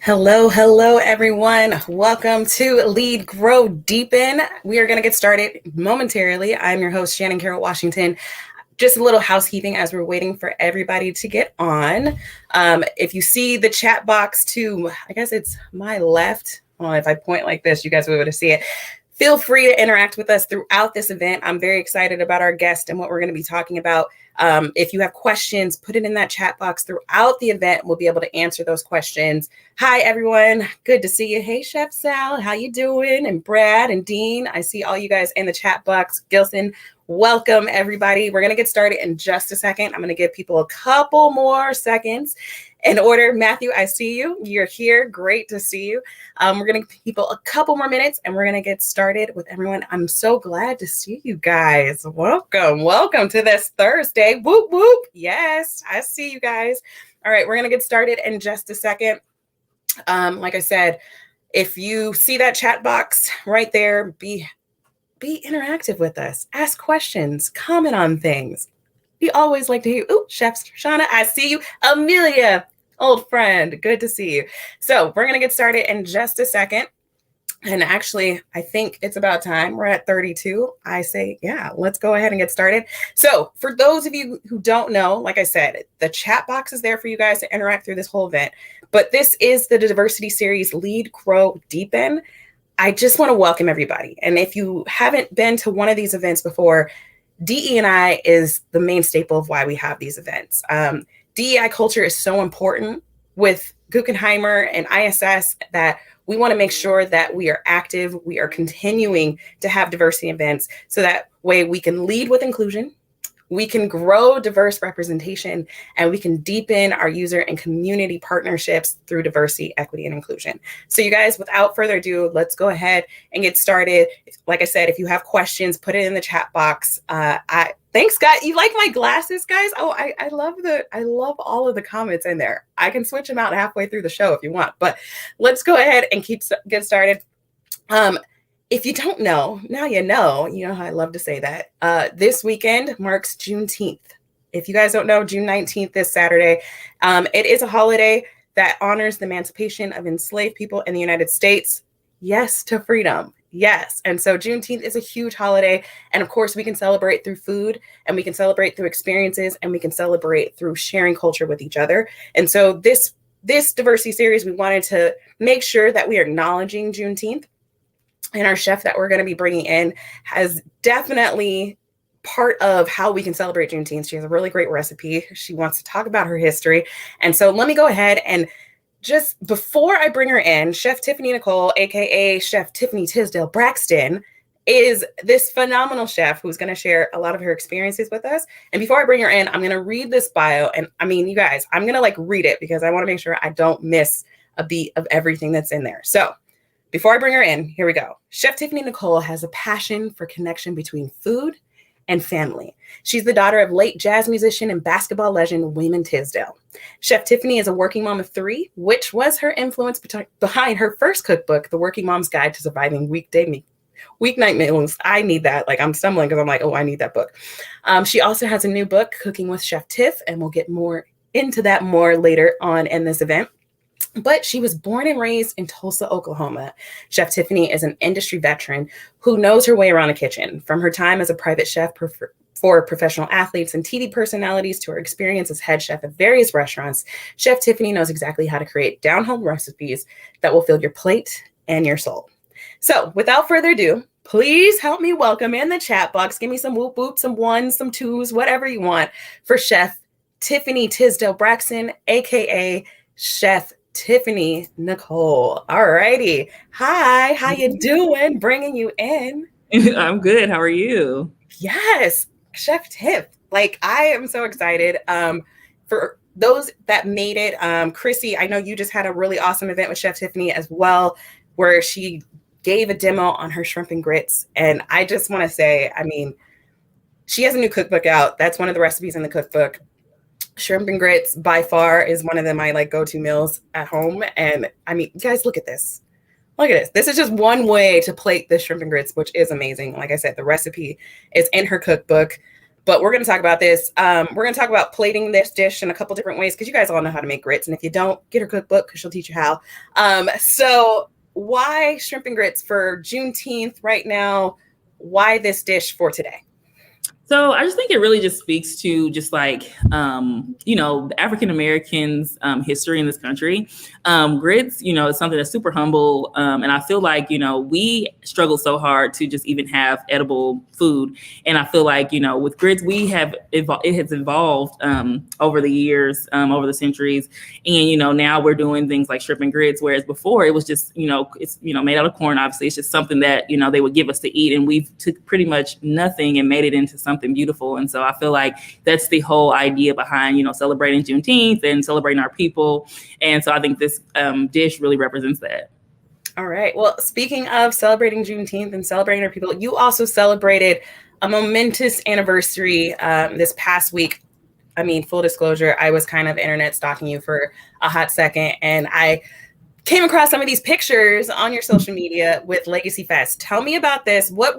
Hello, everyone. Welcome to Lead, Grow, Deepen. We are going to get started momentarily. I'm your host, Shannon Carroll Washington. Just a little housekeeping as we're waiting for everybody to get on. If you see the chat box to, I guess it's my left. Well, if I point like this, you guys will be able to see it. Feel free to interact with us throughout this event. I'm very excited about our guest and what we're going to be talking about. If you have questions, put it in that chat box throughout the event. We'll be able to answer those questions. Hi, everyone. Good to see you. Hey, Chef Sal, how you doing? And Brad and Dean, I see all you guys in the chat box. Gilson, welcome, everybody. We're going to get started in just a second. I'm going to give people a couple more seconds. In order, Matthew, I see you. You're here. Great to see you. We're going to give people a couple more minutes and we're going to get started with everyone. I'm so glad to see you guys. Welcome to this Thursday. Whoop, whoop. Yes, I see you guys. All right, we're going to get started in just a second. Like I said, if you see that chat box right there, be interactive with us. Ask questions, comment on things. We always like to hear, Chef Shauna, I see you. Amelia, old friend, good to see you. So we're going to get started in just a second. And actually, I think it's about time. We're at 32. I say, yeah, let's go ahead and get started. So for those of you who don't know, like I said, the chat box is there for you guys to interact through this whole event. But this is the diversity series, Lead, Grow, Deepen. I just want to welcome everybody. And if you haven't been to one of these events before, DE&I is the main staple of why we have these events. DEI culture is so important with Guggenheimer and ISS that we want to make sure that we are active. We are continuing to have diversity events so that way we can lead with inclusion, we can grow diverse representation, and we can deepen our user and community partnerships through diversity, equity, and inclusion. So you guys, without further ado, let's go ahead and get started. Like I said, if you have questions, put it in the chat box. Thanks, guys. You like my glasses, guys? Oh, I love all of the comments in there. I can switch them out halfway through the show if you want, but let's go ahead and get started. If you don't know, now you know how I love to say that. This weekend marks Juneteenth. If you guys don't know, June 19th is Saturday. It is a holiday that honors the emancipation of enslaved people in the United States. Yes to freedom. Yes. And so Juneteenth is a huge holiday. And of course, we can celebrate through food and we can celebrate through experiences and we can celebrate through sharing culture with each other. And so this diversity series, we wanted to make sure that we are acknowledging Juneteenth. And our chef that we're going to be bringing in has definitely part of how we can celebrate Juneteenth. She has a really great recipe. She wants to talk about her history. And so let me go ahead and just before I bring her in, Chef Tiffany Nicole, aka Chef Tiffany Tisdale-Braxton, is this phenomenal chef who's going to share a lot of her experiences with us. And before I bring her in, I'm going to read this bio. And I mean, you guys, I'm going to read it because I want to make sure I don't miss a beat of everything that's in there. So before I bring her in, here we go. Chef Tiffany Nicole has a passion for connection between food and family. She's the daughter of late jazz musician and basketball legend Wayman Tisdale. Chef Tiffany is a working mom of 3, which was her influence behind her first cookbook, The Working Mom's Guide to Surviving Weeknight Meals. I need that. I'm stumbling because I'm I need that book. She also has a new book, Cooking with Chef Tiff, and we'll get more into that more later on in this event. But she was born and raised in Tulsa, Oklahoma. Chef Tiffany is an industry veteran who knows her way around a kitchen, from her time as a private chef for professional athletes and TV personalities to her experience as head chef at various restaurants. Chef Tiffany knows exactly how to create down-home recipes that will fill your plate and your soul. So without further ado, please help me welcome in the chat box. Give me some whoop whoop, some ones, some twos, whatever you want for Chef Tiffany Tisdale-Braxton, aka Chef Tiffany Nicole. All righty. Hi, how you doing? Bringing you in. I'm good. How are you? Yes, Chef Tiff. I am so excited. For those that made it, Chrissy, I know you just had a really awesome event with Chef Tiffany as well, where she gave a demo on her shrimp and grits. And I just want to say, she has a new cookbook out. That's one of the recipes in the cookbook. Shrimp and grits by far is one of my go-to meals at home. And guys, look at this. Look at this. This is just one way to plate the shrimp and grits, which is amazing. Like I said, the recipe is in her cookbook. but we're going to talk about this. We're going to talk about plating this dish in a couple different ways, because you guys all know how to make grits. And if you don't, get her cookbook, because she'll teach you how. So why shrimp and grits for Juneteenth right now? Why this dish for today? So I just think it really just speaks to just like, the African Americans' history in this country. Grits, is something that's super humble. And I feel like, we struggle so hard to just even have edible food. And I feel like, with grits, it has evolved over the years, over the centuries. And, now we're doing things like shrimp and grits, whereas before it was just, it's, made out of corn. Obviously, it's just something that, they would give us to eat. And we've took pretty much nothing and made it into something beautiful. And so I feel like that's the whole idea behind, celebrating Juneteenth and celebrating our people. And so I think this dish really represents that. All right. Well, speaking of celebrating Juneteenth and celebrating our people, you also celebrated a momentous anniversary this past week. I mean, full disclosure, I was kind of internet stalking you for a hot second, and I came across some of these pictures on your social media with Legacy Fest. Tell me about this. What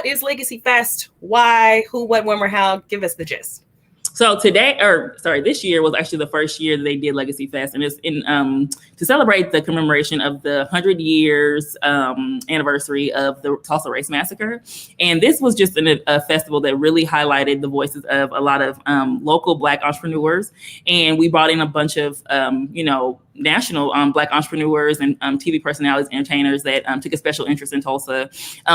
is Legacy Fest? Why? Who, what, when, where, how? Give us the gist. So this year was actually the first year that they did Legacy Fest, and it's in to celebrate the commemoration of the 100 years anniversary of the Tulsa Race Massacre. And this was just a festival that really highlighted the voices of a lot of local Black entrepreneurs. And we brought in a bunch of national Black entrepreneurs and TV personalities, entertainers that took a special interest in Tulsa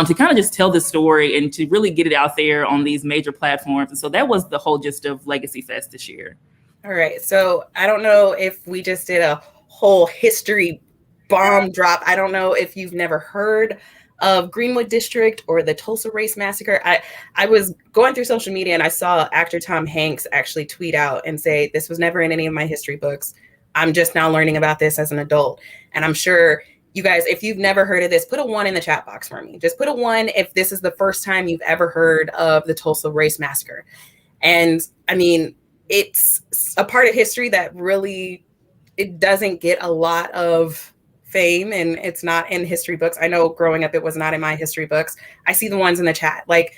to kind of just tell this story and to really get it out there on these major platforms. And so that was the whole gist of Legacy Fest this year. All right. So I don't know if we just did a whole history bomb drop. I don't know if you've never heard of Greenwood District or the Tulsa Race Massacre. I was going through social media and I saw actor Tom Hanks actually tweet out and say, this was never in any of my history books. I'm just now learning about this as an adult. And I'm sure you guys, if you've never heard of this, put a 1 in the chat box for me. Just put a 1 if this is the first time you've ever heard of the Tulsa Race Massacre. And I mean, it's a part of history that really, it doesn't get a lot of fame, and it's not in history books. I know growing up, it was not in my history books. I see the ones in the chat. Like,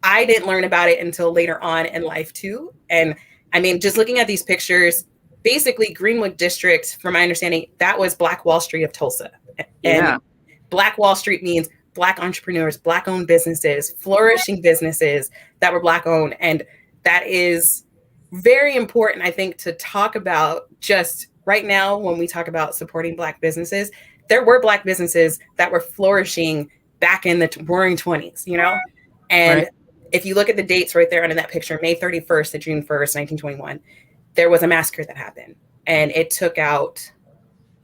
I didn't learn about it until later on in life too. And I mean, just looking at these pictures, basically Greenwood District, from my understanding, that was Black Wall Street of Tulsa. And Black Wall Street means Black entrepreneurs, Black owned businesses, flourishing businesses that were Black owned. And that is very important, I think, to talk about. Just right now, when we talk about supporting Black businesses, there were Black businesses that were flourishing back in the roaring 20s, And right. If you look at the dates right there under that picture, May 31st to June 1st, 1921, there was a massacre that happened, and it took out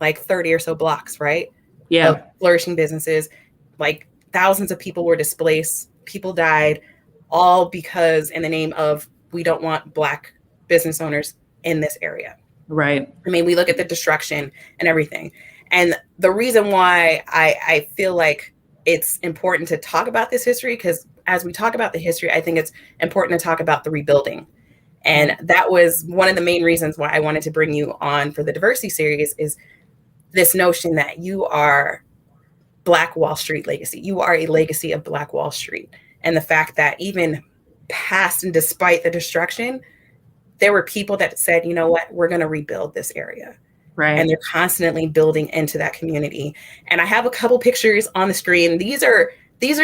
like 30 or so blocks, right? Yeah. Of flourishing businesses. Like, thousands of people were displaced. People died, all because in the name of, we don't want Black business owners in this area. Right. I mean, we look at the destruction and everything. And the reason why I feel like it's important to talk about this history, because as we talk about the history, I think it's important to talk about the rebuilding. And that was one of the main reasons why I wanted to bring you on for the diversity series, is this notion that you are Black Wall Street legacy. You are a legacy of Black Wall Street. And the fact that even past and despite the destruction, there were people that said, you know what, we're going to rebuild this area. Right. And they're constantly building into that community. And I have a couple pictures on the screen. These are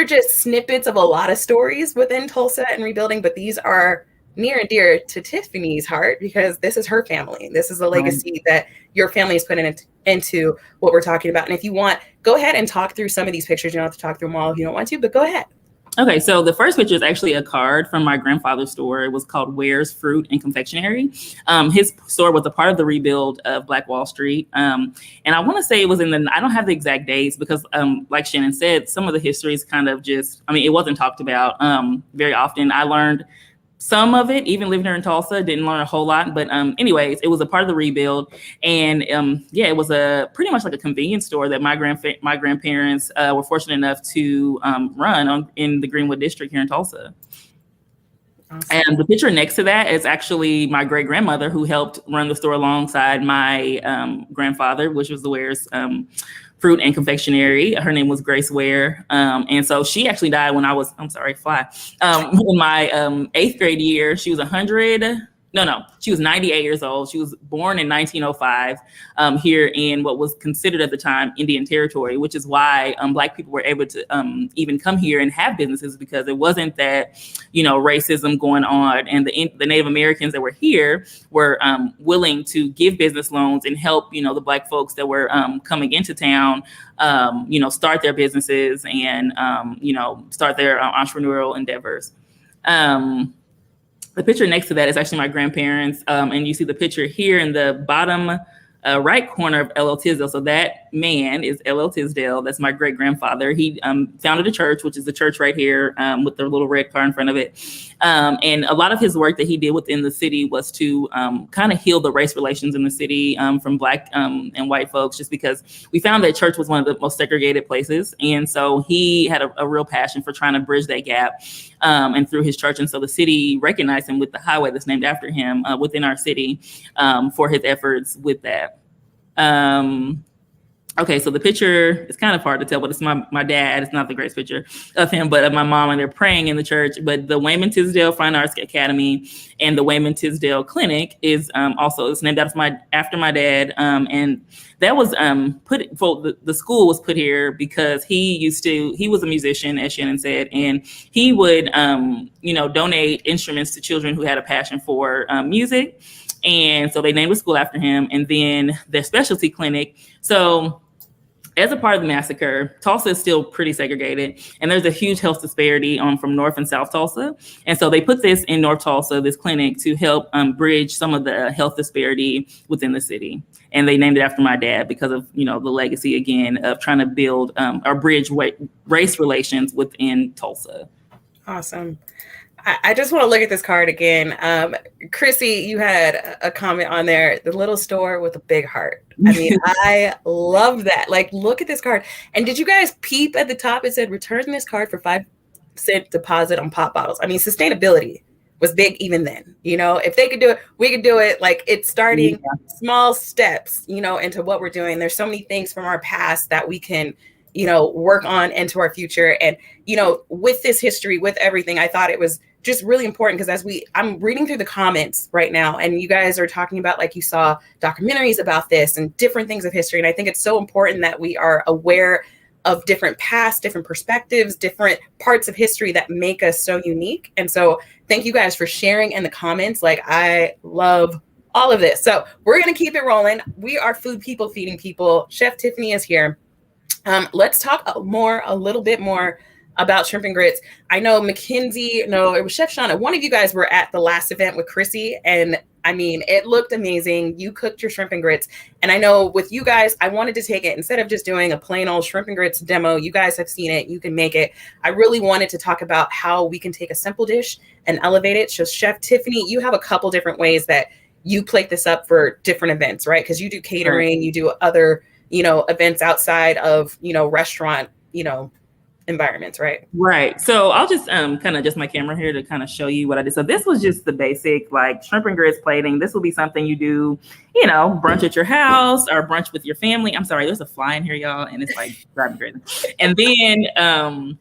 just snippets of a lot of stories within Tulsa and rebuilding, but these are near and dear to Tiffany's heart, because this is her family. This is a legacy that your family is putting into what we're talking about. And if you want, go ahead and talk through some of these pictures. You don't have to talk through them all if you don't want to, but go ahead. Okay, so the first picture is actually a card from my grandfather's store. It was called Ware's Fruit and Confectionery. His store was a part of the rebuild of Black Wall Street. And I want to say it was I don't have the exact dates, because like Shannon said, some of the history is kind of just, it wasn't talked about very often. I learned some of it, even living here in Tulsa, didn't learn a whole lot. But anyways, it was a part of the rebuild. And it was pretty much like a convenience store that my grandparents were fortunate enough to run in the Greenwood District here in Tulsa. Awesome. And the picture next to that is actually my great grandmother, who helped run the store alongside my grandfather, which was the Ware's fruit and confectionery. Her name was Grace Ware. And so she actually died when I was, in my 8th grade year. She was 100. No, she was 98 years old. She was born in 1905 here in what was considered at the time Indian Territory, which is why Black people were able to even come here and have businesses, because it wasn't that, racism going on. And the Native Americans that were here were willing to give business loans and help, the Black folks that were coming into town, start their businesses and, start their entrepreneurial endeavors. The picture next to that is actually my grandparents. And you see the picture here in the bottom right corner of L.L. Tisdale. So that man is L.L. Tisdale. That's my great grandfather. He founded a church, which is the church right here with the little red car in front of it. And a lot of his work that he did within the city was to kind of heal the race relations in the city from Black and white folks, just because we found that church was one of the most segregated places. And so he had a real passion for trying to bridge that gap and through his church. And so the city recognized him with the highway that's named after him within our city for his efforts with that. Okay, so the picture is kind of hard to tell, but it's my dad. It's not the greatest picture of him, but of my mom, and they're praying in the church. But the Wayman Tisdale Fine Arts Academy and the Wayman Tisdale Clinic is also, it's named after my dad. And that was the school was put here because he was a musician, as Shannon said, and he would, donate instruments to children who had a passion for music. And so they named the school after him. And then their specialty clinic. So as a part of the massacre, Tulsa is still pretty segregated, and there's a huge health disparity from North and South Tulsa. And so they put this in North Tulsa, this clinic, to help bridge some of the health disparity within the city. And they named it after my dad because of, the legacy, again, of trying to build or bridge race relations within Tulsa. Awesome. I just want to look at this card again. Chrissy, you had a comment on there, the little store with a big heart. I mean, I love that. Like, look at this card. And did you guys peep at the top? It said, return this card for 5-cent deposit on pop bottles. I mean, sustainability was big even then. If they could do it, we could do it. Like, it's starting small steps, into what we're doing. There's so many things from our past that we can work on into our future. And, with this history, with everything, I thought it was just really important because I'm reading through the comments right now, and you guys are talking about, like, you saw documentaries about this and different things of history. And I think it's so important that we are aware of different past, different perspectives, different parts of history that make us so unique. And so thank you guys for sharing in the comments. Like, I love all of this. So we're going to keep it rolling. We are food people feeding people. Chef Tiffany is here. Let's talk a little bit more about shrimp and grits. I know it was Chef Shauna. One of you guys were at the last event with Chrissy, and I mean, it looked amazing. You cooked your shrimp and grits. And I know with you guys, I wanted to take it, instead of just doing a plain old shrimp and grits demo, you guys have seen it, you can make it. I really wanted to talk about how we can take a simple dish and elevate it. So Chef Tiffany, you have a couple different ways that you plate this up for different events, right? Because you do catering, you do other, events outside of, restaurant, environments, right? Right. So I'll just kind of adjust my camera here to kind of show you what I did. So this was just the basic, like, shrimp and grits plating. This will be something you do, brunch at your house or brunch with your family. I'm sorry, there's a fly in here, y'all, and it's like driving crazy. And then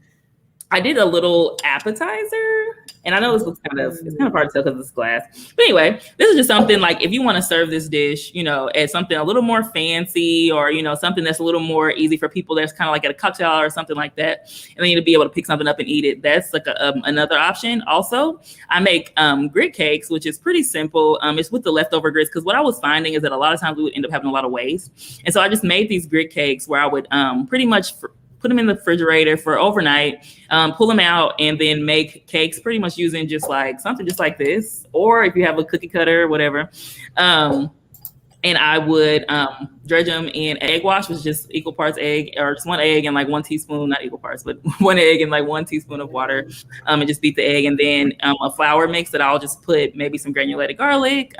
I did a little appetizer, and I know this looks it's kind of hard to tell because it's glass. But anyway, this is just something like, if you want to serve this dish, as something a little more fancy, or, something that's a little more easy for people that's kind of like at a cocktail or something like that, and then you'll be able to pick something up and eat it. That's like another option. Also, I make grit cakes, which is pretty simple. It's with the leftover grits, because what I was finding is that a lot of times we would end up having a lot of waste. And so I just made these grit cakes where I would pretty much put them in the refrigerator for overnight, pull them out, and then make cakes pretty much using just like something just like this, or if you have a cookie cutter or whatever. And I would dredge them in egg wash, which is just equal parts egg, or just one egg and like 1 teaspoon, not equal parts, but 1 egg and like 1 teaspoon of water, and just beat the egg. And then a flour mix that I'll just put maybe some granulated garlic,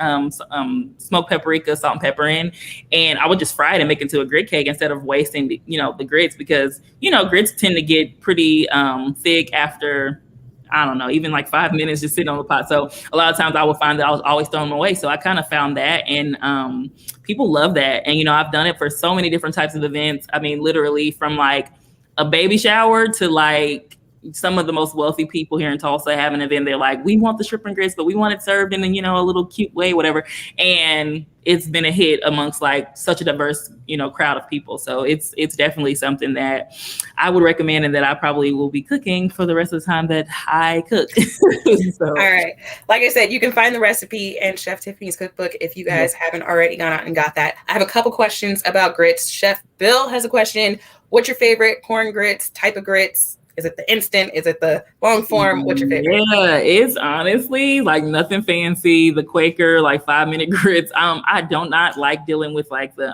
smoked paprika, salt and pepper in. And I would just fry it and make it into a grit cake instead of wasting the grits, because, grits tend to get pretty thick after, I don't know, even like 5 minutes just sitting on the pot. So a lot of times I would find that I was always throwing them away. So I kind of found that, and people love that. And, you know, I've done it for so many different types of events. I mean, literally from like a baby shower to like some of the most wealthy people here in Tulsa have an event. They're like, we want the shrimp and grits, but we want it served in a, you know, a little cute way, whatever. And it's been a hit amongst like such a diverse, you know, crowd of people. So it's definitely something that I would recommend, and that I probably will be cooking for the rest of the time that I cook. So. All right. Like I said, you can find the recipe in Chef Tiffany's cookbook if you guys haven't already gone out and got that. I have a couple questions about grits. Chef Bill has a question. What's your favorite corn grits, type of grits? Is it the instant? Is it the long form? What's your favorite? Yeah, it's honestly like nothing fancy. The Quaker, like 5-minute grits. I do not like dealing with like the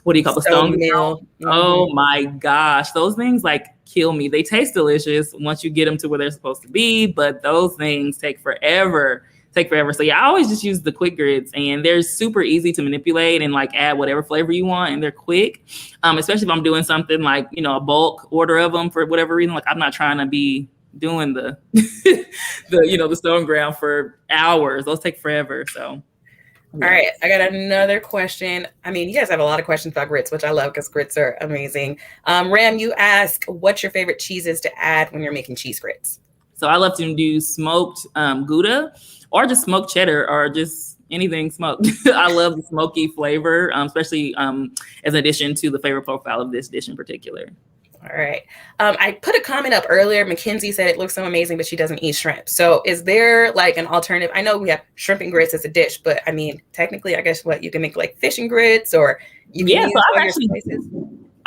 what do you call the stone meal? Oh my gosh, those things like kill me. They taste delicious once you get them to where they're supposed to be, but those things take forever. So yeah, I always just use the quick grits, and they're super easy to manipulate and like add whatever flavor you want, and they're quick. Especially if I'm doing something like, you know, a bulk order of them for whatever reason. Like I'm not trying to be doing the the stone ground for hours. Those take forever. So all right, I got another question. I mean, you guys have a lot of questions about grits, which I love because grits are amazing. Ram, you ask, what's your favorite cheeses to add when you're making cheese grits? So I love to do smoked Gouda, or just smoked cheddar, or just anything smoked. I love the smoky flavor, especially as an addition to the flavor profile of this dish in particular. All right. I put a comment up earlier. Mackenzie said it looks so amazing, but she doesn't eat shrimp. So is there like an alternative? I know we have shrimp and grits as a dish, but I mean, technically, I guess you can make like fish and grits, or you can use all your spices.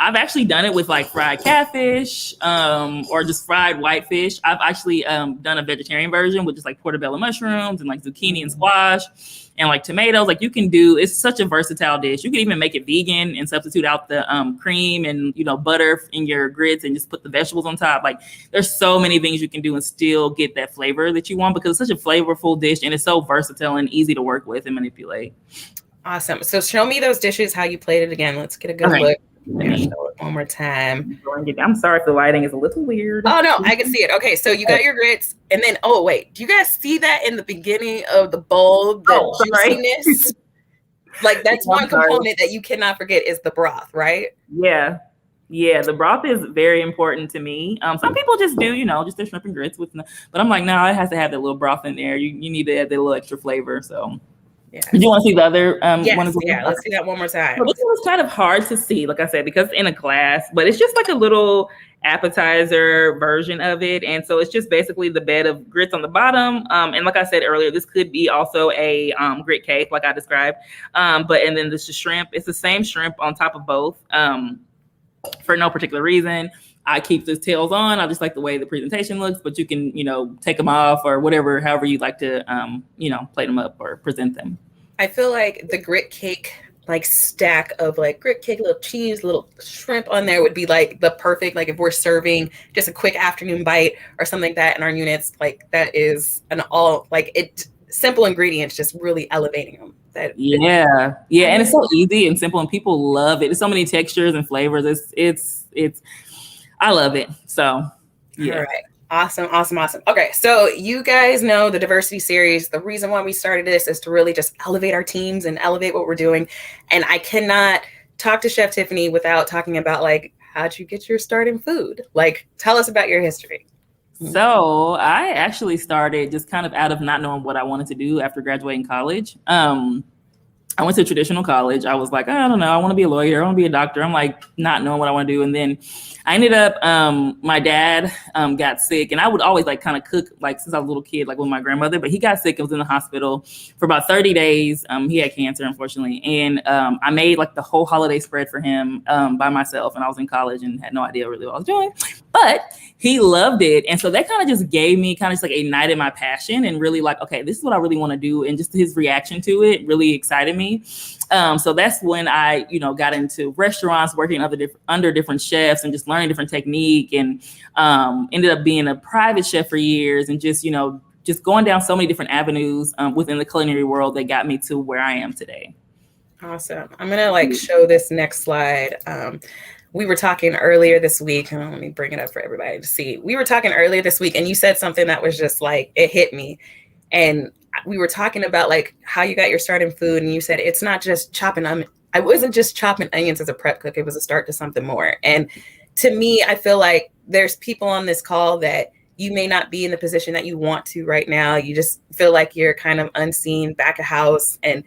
I've actually done it with like fried catfish, or just fried whitefish. I've actually done a vegetarian version with just like portobello mushrooms and like zucchini and squash and like tomatoes. Like you can do, it's such a versatile dish. You can even make it vegan and substitute out the cream and, you know, butter in your grits and just put the vegetables on top. Like there's so many things you can do and still get that flavor that you want, because it's such a flavorful dish and it's so versatile and easy to work with and manipulate. Awesome. So show me those dishes, how you played it again. Let's get a good look. Yeah, show it one more time. I'm sorry if the lighting is a little weird. Oh no, I can see it. Okay, so you got your grits, and then wait, do you guys see that in the beginning of the bowl? The juiciness, like that's one component that you cannot forget is the broth, right? Yeah, the broth is very important to me. Some people just do, you know, just their shrimp and grits but I'm like, no, it has to have that little broth in there. You need to add that little extra flavor. So. Yeah. Do you want to see the other yes, one? Yeah, let's see that one more time. So this was kind of hard to see, like I said, because it's in a class, but it's just like a little appetizer version of it. And so it's just basically the bed of grits on the bottom. And like I said earlier, this could be also a grit cake, like I described. And then this is shrimp. It's the same shrimp on top of both for no particular reason. I keep the tails on. I just like the way the presentation looks, but you can, you know, take them off or whatever, however you like to, you know, plate them up or present them. I feel like the grit cake, like stack of like grit cake, little cheese, little shrimp on there would be like the perfect, like if we're serving just a quick afternoon bite or something like that in our units, like that is an all, like it, simple ingredients, just really elevating them. Yeah. And it's so easy and simple and people love it. There's so many textures and flavors. It's I love it. So, yeah. All right. Awesome. Okay. So you guys know the diversity series. The reason why we started this is to really just elevate our teams and elevate what we're doing. And I cannot talk to Chef Tiffany without talking about like, how'd you get your start in food? Like, tell us about your history. So I actually started just kind of out of not knowing what I wanted to do after graduating college. I went to a traditional college. I was like, I don't know. I want to be a lawyer. I want to be a doctor. I'm like not knowing what I want to do. And then I ended up, my dad got sick, and I would always like kind of cook like since I was a little kid, like with my grandmother, but he got sick and was in the hospital for about 30 days. He had cancer, unfortunately. And I made like the whole holiday spread for him by myself. And I was in college and had no idea really what I was doing, but he loved it. And so that kind of just gave me kind of just like ignited my passion and really like, okay, this is what I really want to do. And just his reaction to it really excited me. So that's when I, you know, got into restaurants, working under different chefs and just learning different technique, and ended up being a private chef for years, and just, you know, just going down so many different avenues within the culinary world that got me to where I am today. Awesome. I'm gonna like show this next slide. We were talking earlier this week. Let me bring it up for everybody to see. We were talking earlier this week, and you said something that was just like it hit me. And we were talking about like how you got your start in food, and you said it's not just chopping. I wasn't just chopping onions as a prep cook. It was a start to something more. And to me, I feel like there's people on this call that you may not be in the position that you want to right now. You just feel like you're kind of unseen, back of house. And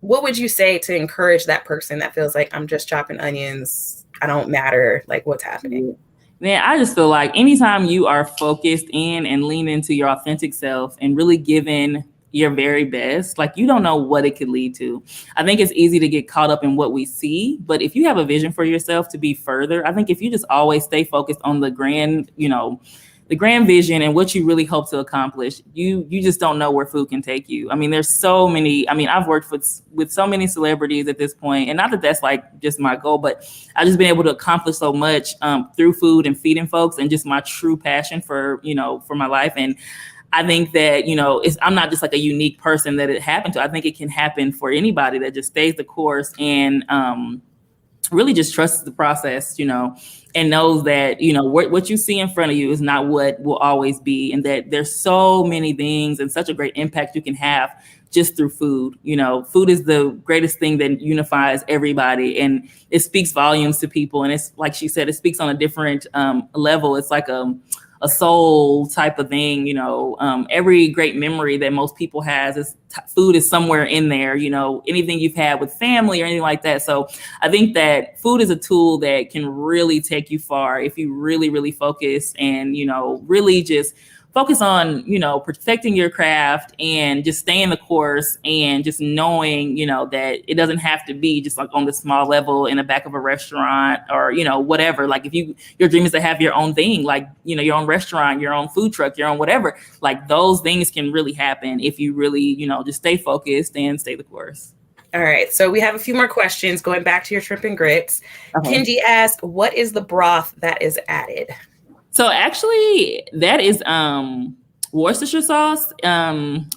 what would you say to encourage that person that feels like I'm just chopping onions? I don't matter. Like, what's happening? Man, I just feel like anytime you are focused in and lean into your authentic self and really giving your very best, like you don't know what it could lead to. I think it's easy to get caught up in what we see, but if you have a vision for yourself to be further, I think if you just always stay focused on the grand, the grand vision and what you really hope to accomplish, you just don't know where food can take you. I mean, there's so many, I've worked with so many celebrities at this point, and not that that's like just my goal, but I've just been able to accomplish so much through food and feeding folks and just my true passion for my life. And I think that, I'm not just like a unique person that it happened to. I think it can happen for anybody that just stays the course and really just trusts the process, and knows that, what you see in front of you is not what will always be. And that there's so many things and such a great impact you can have just through food. Food is the greatest thing that unifies everybody, and it speaks volumes to people. And it's like she said, it speaks on a different level. It's like a soul type of thing. Every great memory that most people has is food is somewhere in there, anything you've had with family or anything like that. So I think that food is a tool that can really take you far if you really, really focus and, really just focus on, perfecting your craft and just staying the course and just knowing, that it doesn't have to be just like on the small level in the back of a restaurant or, whatever. Like if your dream is to have your own thing, like, your own restaurant, your own food truck, your own whatever, like those things can really happen if you really, just stay focused and stay the course. All right. So we have a few more questions going back to your shrimp and grits. Okay. Kenji asked, what is the broth that is added? So actually, that is Worcestershire sauce,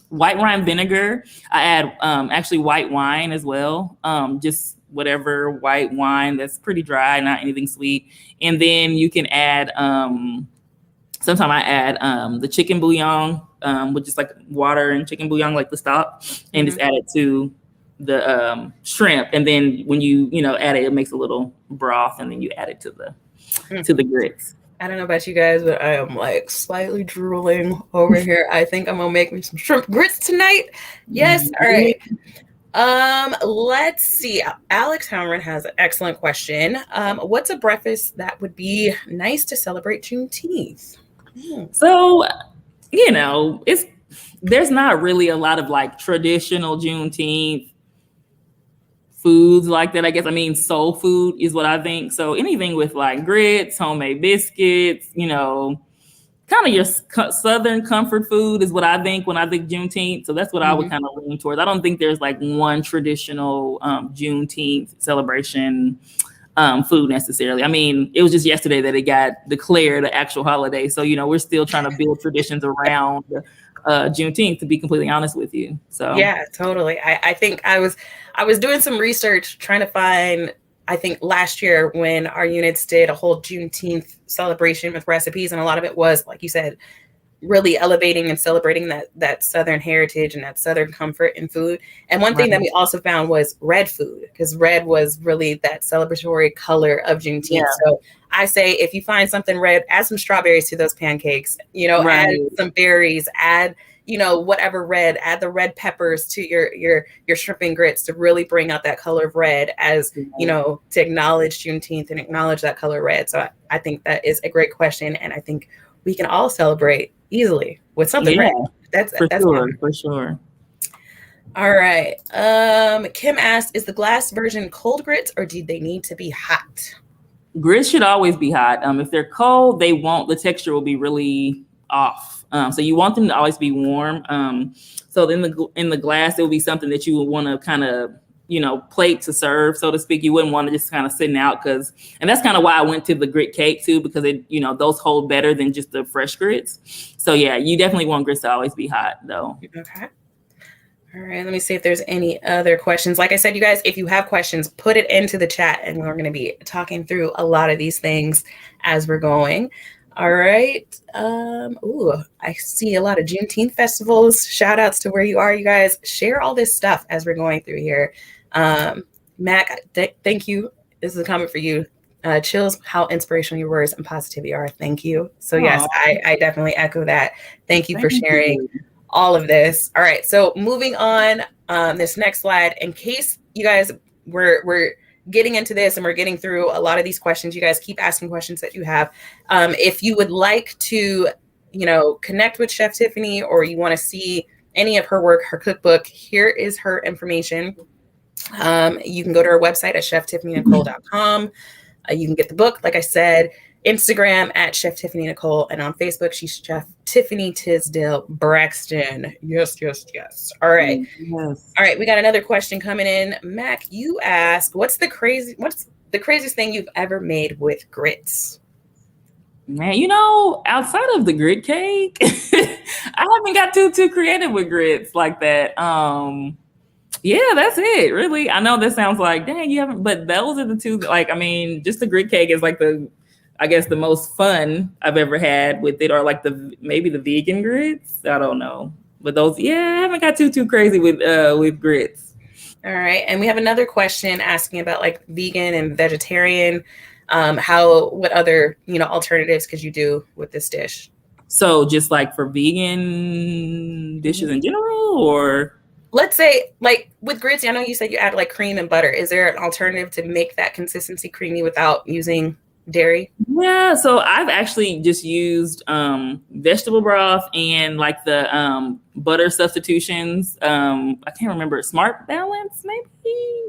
white wine vinegar. I add actually white wine as well, just whatever white wine that's pretty dry, not anything sweet. And then you can add, sometimes I add the chicken bouillon with just like water and chicken bouillon, like the stock, and just add it to the shrimp. And then when you add it, it makes a little broth, and then you add it to the grits. I don't know about you guys, but I am like slightly drooling over here. I think I'm gonna make me some shrimp grits tonight. Yes. All right. Let's see. Alex Howard has an excellent question. What's a breakfast that would be nice to celebrate Juneteenth? So, there's not really a lot of like traditional Juneteenth foods like that, I guess. Soul food is what I think. So anything with like grits, homemade biscuits, kind of your Southern comfort food is what I think when I think Juneteenth. So that's what I would kind of lean towards. I don't think there's like one traditional Juneteenth celebration food necessarily. It was just yesterday that it got declared an actual holiday. So, we're still trying to build traditions around Juneteenth, to be completely honest with you. So yeah, totally. I think I was doing some research trying to find, I think last year when our units did a whole Juneteenth celebration with recipes, and a lot of it was, like you said, really elevating and celebrating that Southern heritage and that Southern comfort in food. And one thing that we also found was red food, because red was really that celebratory color of Juneteenth. Yeah. So I say, if you find something red, add some strawberries to those pancakes, add some berries, add, whatever red, add the red peppers to your shrimp and grits to really bring out that color of red as, to acknowledge Juneteenth and acknowledge that color red. So I think that is a great question. And I think we can all celebrate easily with something red. That's for sure. All right. Kim asked, is the glass version cold grits or do they need to be hot? Grits should always be hot. If they're cold, the texture will be really off. So you want them to always be warm. So in the glass, it will be something that you would want to kind of, plate to serve, so to speak. You wouldn't want to just kind of sitting out and that's kind of why I went to the grit cake too, because it, those hold better than just the fresh grits. So yeah, you definitely want grits to always be hot though. Okay. All right, let me see if there's any other questions. Like I said, you guys, if you have questions, put it into the chat, and we're going to be talking through a lot of these things as we're going. All right. Ooh, I see a lot of Juneteenth festivals. Shout outs to where you are, you guys. Share all this stuff as we're going through here. Mac, thank you. This is a comment for you. Chills, how inspirational your words and positivity are. Thank you. So yes, I definitely echo that. Thank you for sharing all of this. All right, so moving on, this next slide, in case you guys we're getting into this and we're getting through a lot of these questions, you guys keep asking questions that you have. If you would like to, connect with Chef Tiffany, or you want to see any of her work, her cookbook, here is her information. You can go to her website at cheftiffanynicole.com. You can get the book, like I said, Instagram at Chef Tiffany Nicole, and on Facebook, she's Chef Tiffany Tisdale-Braxton. Yes. All right. Yes. All right. We got another question coming in. Mac, you asked, what's the craziest thing you've ever made with grits? Man, outside of the grit cake, I haven't got too creative with grits like that. Yeah, that's it, really. I know this sounds like, dang, you haven't, but those are the two, just the grit cake is like the most fun I've ever had with it, or like maybe the vegan grits. I don't know. But those, I haven't got too crazy with grits. All right. And we have another question asking about like vegan and vegetarian. What other, alternatives could you do with this dish? So just like for vegan dishes in general, or? Let's say like with grits, I know you said you add like cream and butter. Is there an alternative to make that consistency creamy without using dairy? Yeah, so I've actually just used vegetable broth and like the butter substitutions. I can't remember, Smart Balance, maybe?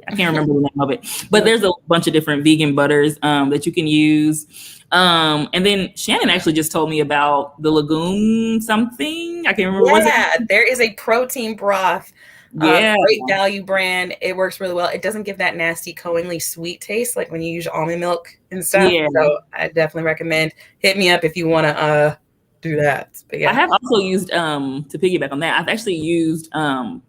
I can't remember the name of it. But there's a bunch of different vegan butters that you can use. And then Shannon actually just told me about the legume something. I can't remember. Yeah, there is a protein broth. Great value brand. It works really well. It doesn't give that nasty coingly sweet taste like when you use almond milk and stuff. Yeah. So I definitely recommend. Hit me up if you want to do that. But yeah, I have also used to piggyback on that. I've actually used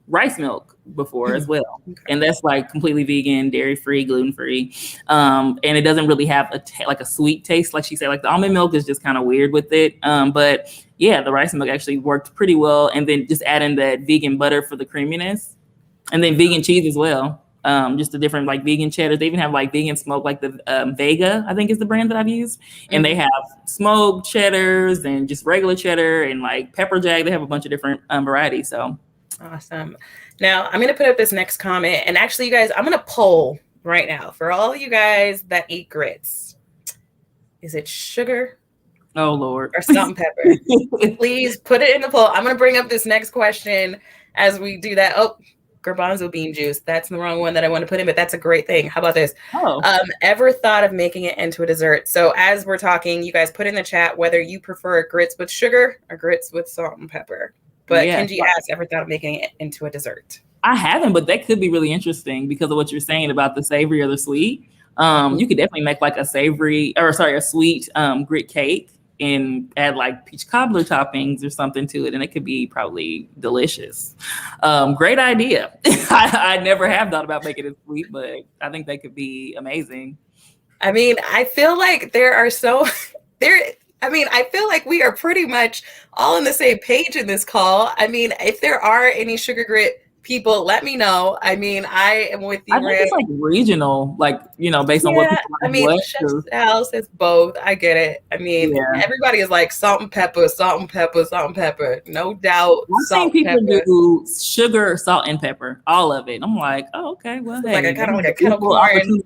rice milk before as well, and that's like completely vegan, dairy free, gluten free, and it doesn't really have a sweet taste like she said. Like the almond milk is just kind of weird with it, but yeah, the rice milk actually worked pretty well. And then just add in that vegan butter for the creaminess, and then vegan cheese as well. Just the different like vegan cheddars. They even have like vegan smoke, like the Vega, I think is the brand that I've used. And they have smoked cheddars and just regular cheddar and like pepper jack. They have a bunch of different varieties. So awesome. Now I'm going to put up this next comment, and actually you guys, I'm going to poll right now for all of you guys that eat grits. Is it sugar? Oh Lord. Or salt and pepper? Please put it in the poll. I'm going to bring up this next question as we do that. Oh, garbanzo bean juice. That's the wrong one that I want to put in, but that's a great thing. How about this? Ever thought of making it into a dessert? So as we're talking, you guys put in the chat whether you prefer grits with sugar or grits with salt and pepper. But Kenji asked, ever thought of making it into a dessert? I haven't, but that could be really interesting because of what you're saying about the savory or the sweet. You could definitely make like a sweet grit cake and add like peach cobbler toppings or something to it, and it could be probably delicious. Great idea. I never have thought about making it sweet, but I think that could be amazing. I mean, I feel like I feel like we are pretty much all on the same page in this call. I mean, if there are any sugar grit people, let me know. I mean, I am with you. I think it's like regional, like, based on what people like. I mean, Chef's House is both. I get it. I mean, everybody is like salt and pepper, salt and pepper, salt and pepper. No doubt. I've seen people do sugar, salt, and pepper, all of it. I'm like, oh, okay, well, hey, like kind of like a kettle corn.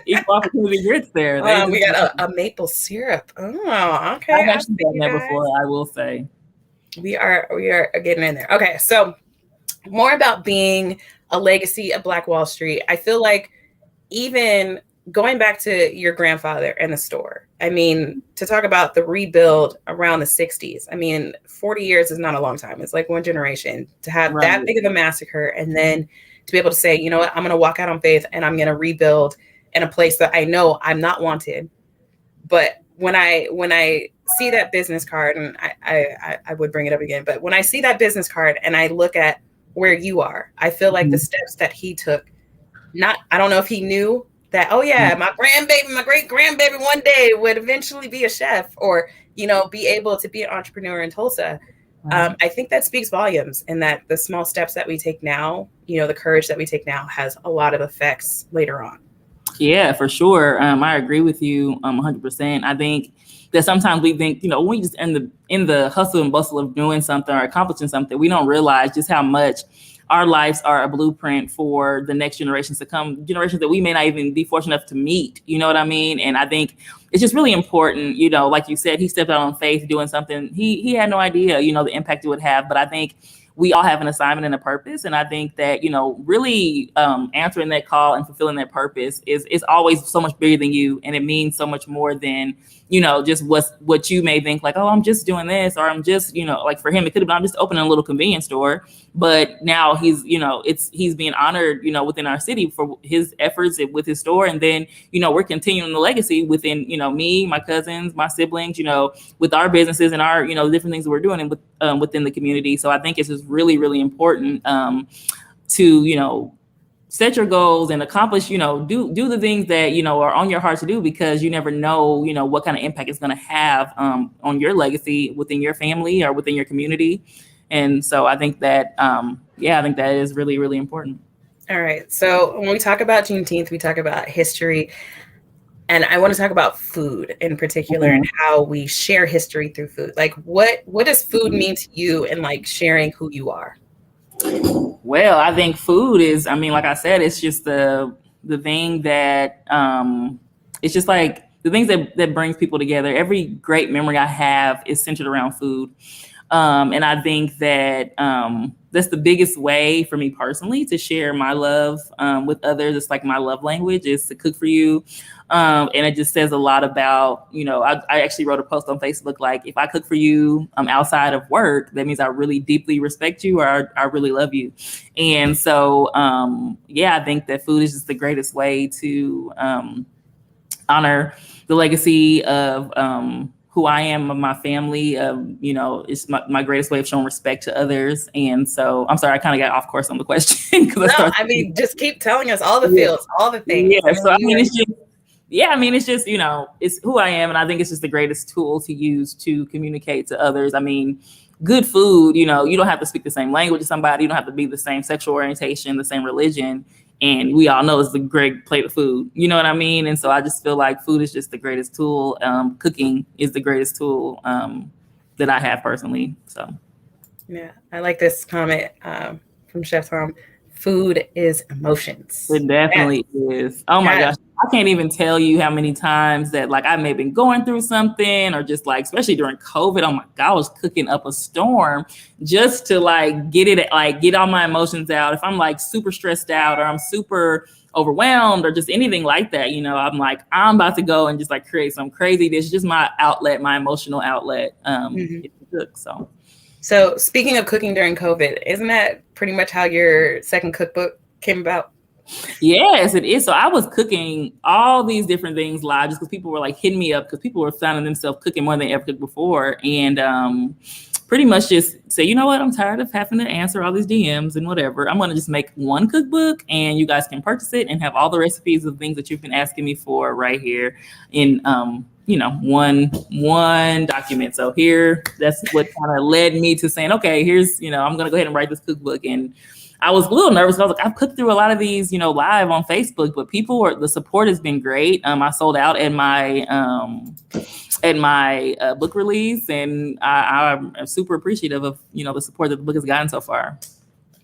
Equal opportunity grits there. We got a maple syrup. Oh, okay. I've actually done that before, I will say. We are getting in there. Okay, so more about being a legacy of Black Wall Street. I feel like even going back to your grandfather and the store, I mean, to talk about the rebuild around the 60s, I mean, 40 years is not a long time. It's like one generation to have that big of a massacre, and then to be able to say, you know what, I'm going to walk out on faith and I'm going to rebuild in a place that I know I'm not wanted. But when I see that business card, and I would bring it up again, but when I see that business card and I look at where you are, I feel like the steps that he took, I don't know if he knew that, oh yeah, my grandbaby, my great grandbaby one day would eventually be a chef, or, be able to be an entrepreneur in Tulsa. I think that speaks volumes, and that the small steps that we take now, the courage that we take now has a lot of effects later on. Yeah, for sure. I agree with you 100%. I think that sometimes we think, when we just in the hustle and bustle of doing something or accomplishing something, we don't realize just how much our lives are a blueprint for the next generations to come, generations that we may not even be fortunate enough to meet. You know what I mean? And I think it's just really important, like you said, he stepped out on faith doing something. He had no idea, the impact it would have. But I think we all have an assignment and a purpose. And I think that, really answering that call and fulfilling that purpose is always so much bigger than you. And it means so much more than, just what you may think, like, oh, I'm just doing this, or I'm just, like for him, it could have been, I'm just opening a little convenience store. But now he's, he's being honored, within our city for his efforts with his store. And then, we're continuing the legacy within, me, my cousins, my siblings, with our businesses and our, different things that we're doing and within the community. So I think it's just really, really important to, set your goals and accomplish, do the things that, are on your heart to do, because you never know, what kind of impact it's going to have on your legacy within your family or within your community. And so I think that, I think that is really, really important. All right. So when we talk about Juneteenth, we talk about history. And I want to talk about food in particular, and how we share history through food. Like, what does food mean to you, and like sharing who you are? Well, I think food is, like I said, it's just the thing that, it's just like the things that brings people together. Every great memory I have is centered around food. And I think that that's the biggest way for me personally to share my love with others. It's like my love language is to cook for you. And it just says a lot about, I actually wrote a post on Facebook, like, if I cook for you outside of work, that means I really deeply respect you, or I really love you. And so, I think that food is just the greatest way to honor the legacy of who I am, of my family. It's my greatest way of showing respect to others. And so, I'm sorry, I kind of got off course on the question. Just keep telling us all the feels, all the things. Yeah, it's just, it's who I am. And I think it's just the greatest tool to use to communicate to others. Good food, you don't have to speak the same language as somebody. You don't have to be the same sexual orientation, the same religion. And we all know it's the great plate of food. You know what I mean? And so I just feel like food is just the greatest tool. Cooking is the greatest tool that I have personally. So, yeah, I like this comment from Chef Tom. Food is emotions. It definitely is. Oh my gosh. I can't even tell you how many times that, like, I may have been going through something, or just like, especially during COVID, oh my God, I was cooking up a storm just to like get all my emotions out. If I'm like super stressed out, or I'm super overwhelmed, or just anything like that, I'm like, I'm about to go and just like create some crazy dish. Just my outlet, my emotional outlet. So speaking of cooking during COVID, isn't that pretty much how your second cookbook came about? Yes, it is. So I was cooking all these different things live, just because people were like hitting me up, because people were finding themselves cooking more than they ever cooked before. And pretty much just say, you know what, I'm tired of having to answer all these DMs and whatever. I'm going to just make one cookbook, and you guys can purchase it and have all the recipes of things that you've been asking me for right here in one document. So here, that's what kind of led me to saying, okay, here's, I'm going to go ahead and write this cookbook. And I was a little nervous. I was like, I've cooked through a lot of these, live on Facebook, but the support has been great. I sold out at my book release, and I'm super appreciative of, the support that the book has gotten so far.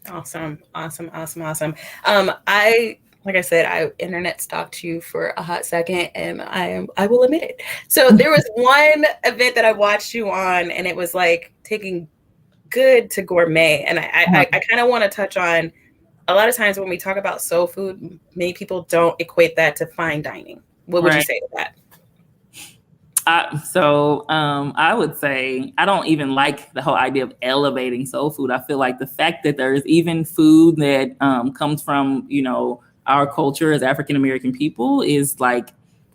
Awesome. Like I said, I internet stalked you for a hot second, and I will admit it. So there was one event that I watched you on, and it was like taking good to gourmet. And I kind of want to touch on, a lot of times when we talk about soul food, many people don't equate that to fine dining. What would you say to that? I would say I don't even like the whole idea of elevating soul food. I feel like the fact that there is even food that comes from, our culture as African American people is like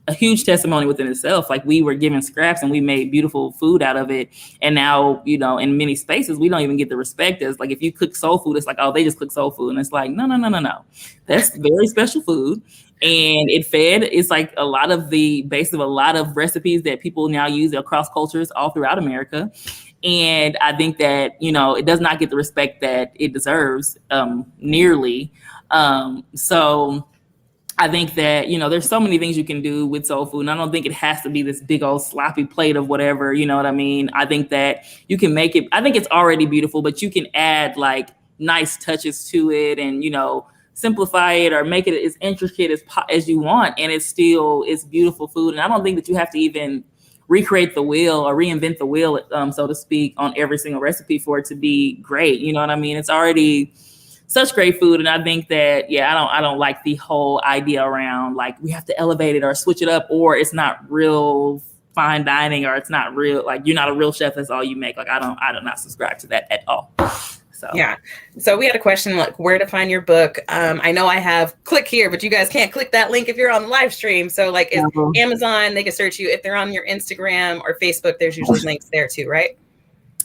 a huge testimony within itself. Like, we were given scraps and we made beautiful food out of it. And now, you know, in many spaces, we don't even get the respect as, like, if you cook soul food, it's like, oh, they just cook soul food. And it's like, no. That's very special food. And it's like a lot of the base of a lot of recipes that people now use across cultures all throughout America. And I think that, you know, it does not get the respect that it deserves nearly. So I think that, you know, there's so many things you can do with soul food. And I don't think it has to be this big old sloppy plate of whatever, you know what I mean? I think that you can make it, I think it's already beautiful, but you can add like nice touches to it and, you know, simplify it or make it as intricate as you want. And it's beautiful food. And I don't think that you have to even recreate the wheel or reinvent the wheel, so to speak, on every single recipe for it to be great. You know what I mean? It's already such great food. And I think that, I don't like the whole idea around like we have to elevate it or switch it up, or it's not real fine dining, or it's not real, like you're not a real chef, that's all you make. Like I do not subscribe to that at all. So yeah. So we had a question like where to find your book. I know I have click here, but you guys can't click that link if you're on the live stream. So like Amazon, they can search you. If they're on your Instagram or Facebook, there's usually links there too, right?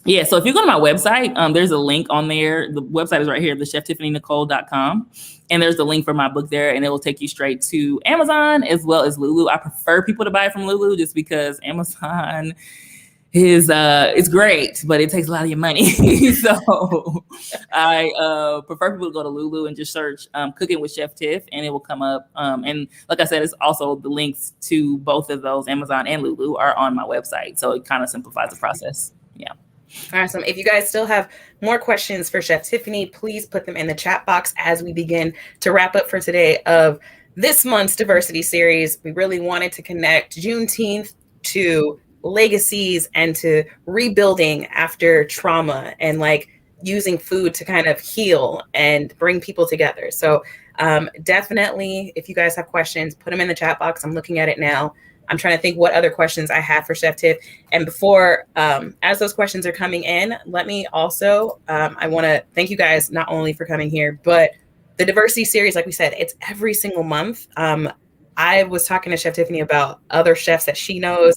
Yeah, so if you go to my website, there's a link on there. The website is right here, thecheftiffanynicole.com. And there's the link for my book there, and it will take you straight to Amazon as well as Lulu. I prefer people to buy it from Lulu just because Amazon is it's great, but it takes a lot of your money. So I prefer people to go to Lulu and just search Cooking with Chef Tiff, and it will come up. And like I said, it's also the links to both of those, Amazon and Lulu, are on my website. So it kind of simplifies the process. Yeah. Awesome. If you guys still have more questions for Chef Tiffany, please put them in the chat box as we begin to wrap up for today of this month's diversity series. We really wanted to connect Juneteenth to legacies and to rebuilding after trauma and like using food to kind of heal and bring people together. So definitely, if you guys have questions, put them in the chat box. I'm looking at it now. I'm trying to think what other questions I have for Chef Tiff. And before, as those questions are coming in, let me also, I want to thank you guys not only for coming here, but the diversity series, like we said, it's every single month. I was talking to Chef Tiffany about other chefs that she knows.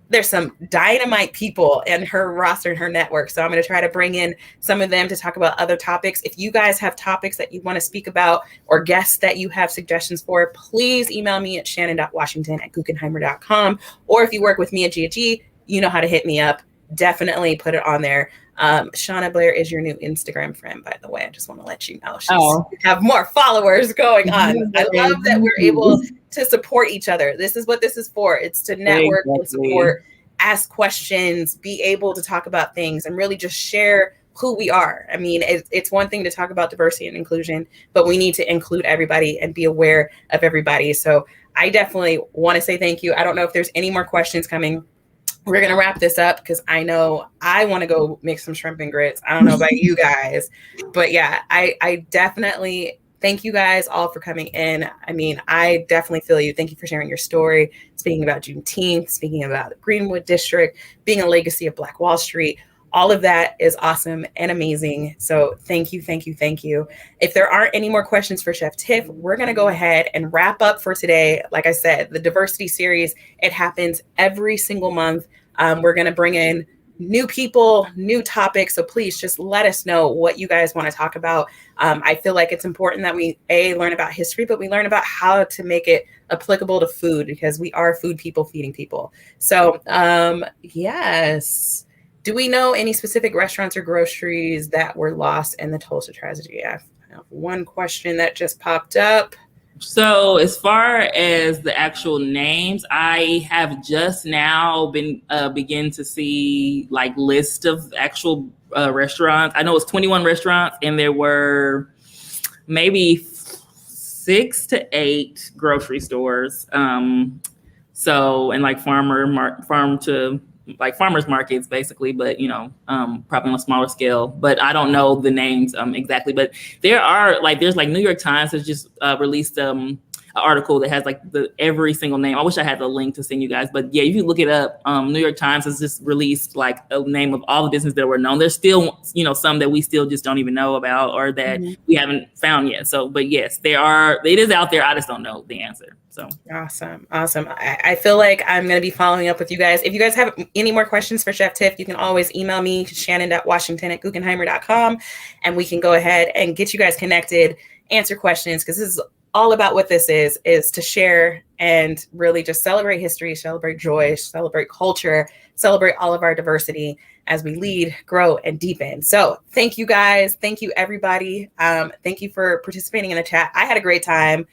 There's some dynamite people in her roster and her network. So I'm going to try to bring in some of them to talk about other topics. If you guys have topics that you want to speak about or guests that you have suggestions for, please email me at shannon.washington@guggenheimer.com. Or if you work with me at GG, you know how to hit me up. Definitely put it on there. Shauna Blair is your new Instagram friend, by the way. I just want to let you know. Have more followers going on. I love that we're able to support each other. This is what this is for. It's to network and support, ask questions, be able to talk about things, and really just share who we are. I mean, it's one thing to talk about diversity and inclusion, but we need to include everybody and be aware of everybody. So I definitely want to say thank you. I don't know if there's any more questions coming. We're going to wrap this up because I know I want to go make some shrimp and grits. I don't know about you guys, but yeah, I definitely thank you guys all for coming in. I mean, I definitely feel you. Thank you for sharing your story, speaking about Juneteenth, speaking about the Greenwood District, being a legacy of Black Wall Street. All of that is awesome and amazing. So thank you, thank you, thank you. If there aren't any more questions for Chef Tiff, we're going to go ahead and wrap up for today. Like I said, the diversity series, it happens every single month. We're going to bring in new people, new topics. So please just let us know what you guys want to talk about. I feel like it's important that we learn about history, but we learn about how to make it applicable to food because we are food people feeding people. So yes. Do we know any specific restaurants or groceries that were lost in the Tulsa tragedy? I have one question that just popped up. So as far as the actual names, I have just now been begin to see like list of actual restaurants. I know it's 21 restaurants and there were maybe 6 to 8 grocery stores. So and like farmers markets basically, but probably on a smaller scale, but I don't know the names exactly, but there's like New York Times has just released a article that has like every single name. I wish I had the link to send you guys, but yeah, if you look it up, New York Times has just released like a name of all the businesses that were known. There's still, some that we still just don't even know about or that we haven't found yet. So, but yes, it is out there. I just don't know the answer. So awesome. I feel like I'm going to be following up with you guys. If you guys have any more questions for Chef Tiff, you can always email me, shannon.washington@guggenheimer.com, and we can go ahead and get you guys connected, answer questions, because this is all about what this is to share and really just celebrate history, celebrate joy, celebrate culture, celebrate all of our diversity as we lead, grow, and deepen. So thank you guys. Thank you, everybody. Thank you for participating in the chat. I had a great time.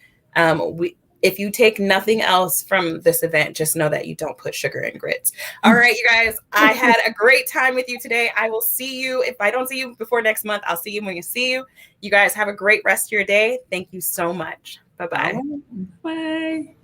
If you take nothing else from this event, just know that you don't put sugar in grits. All right, you guys, I had a great time with you today. I will see you. If I don't see you before next month, I'll see you when you see you. You guys have a great rest of your day. Thank you so much. Bye-bye. Bye.